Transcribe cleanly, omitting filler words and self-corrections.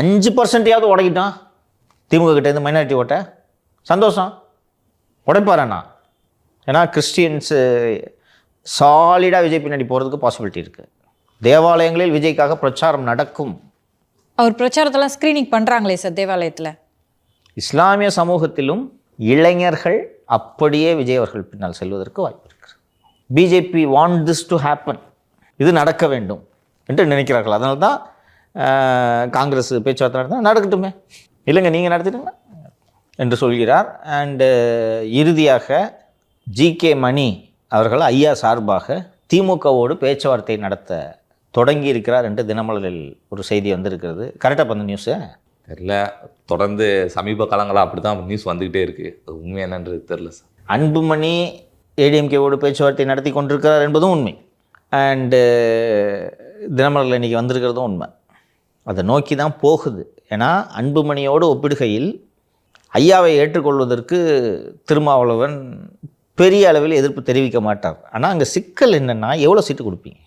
5% உடைக்கிட்டான் திமுக கிட்டேருந்து மைனாரிட்டி ஓட்ட, சந்தோஷம். உடைப்பாரண்ணா. ஏன்னா கிறிஸ்டியன்ஸு சாலிடாக விஜய் பின்னாடி போகிறதுக்கு பாசிபிலிட்டி இருக்குது. தேவாலயங்களில் விஜய்க்காக பிரச்சாரம் நடக்கும். அவர் பிரச்சாரத்தெல்லாம் ஸ்க்ரீனிங் பண்ணுறாங்களே சார் தேவாலயத்தில். இஸ்லாமிய சமூகத்திலும் இளைஞர்கள் அப்படியே விஜய் அவர்கள் பின்னால் செல்வதற்கு வாய்ப்பு இருக்குது. BJP want this to happen, இது நடக்க வேண்டும் என்று நினைக்கிறார்கள். அதனால தான் காங்கிரஸ் பேச்சுவார்த்தை நடந்தால் நடக்கட்டுமே, இல்லைங்க நீங்கள் நடத்திடுங்க என்று சொல்கிறார். அண்டு இறுதியாக ஜிகே மணி அவர்கள் ஐயா சார்பாக திமுகவோடு பேச்சுவார்த்தை நடத்த தொடங்கி இருக்கிறார் என்று தினமலரில் ஒரு செய்தி வந்திருக்கிறது. கரெக்டாக பண்ண நியூஸு தெரியல, தொடர்ந்து சமீப காலங்களாக அப்படி தான் நியூஸ் வந்துக்கிட்டே இருக்குது. அது உண்மை என்னன்றது தெரில சார். அன்புமணி ஏடிஎம்கேவோடு பேச்சுவார்த்தை நடத்தி கொண்டிருக்கிறார் என்பதும் உண்மை. அண்டு தினமலரில் இன்றைக்கி வந்திருக்கிறதும் உண்மை. அதை நோக்கி தான் போகுது. ஏன்னா அன்புமணியோடு ஒப்பிடுகையில் ஐயாவை ஏற்றுக்கொள்வதற்கு திருமாவளவன் பெரிய அளவில் எதிர்ப்பு தெரிவிக்க மாட்டார். ஆனால் அங்கே சிக்கல் என்னென்னா, எவ்வளோ சீட்டு கொடுப்பீங்க?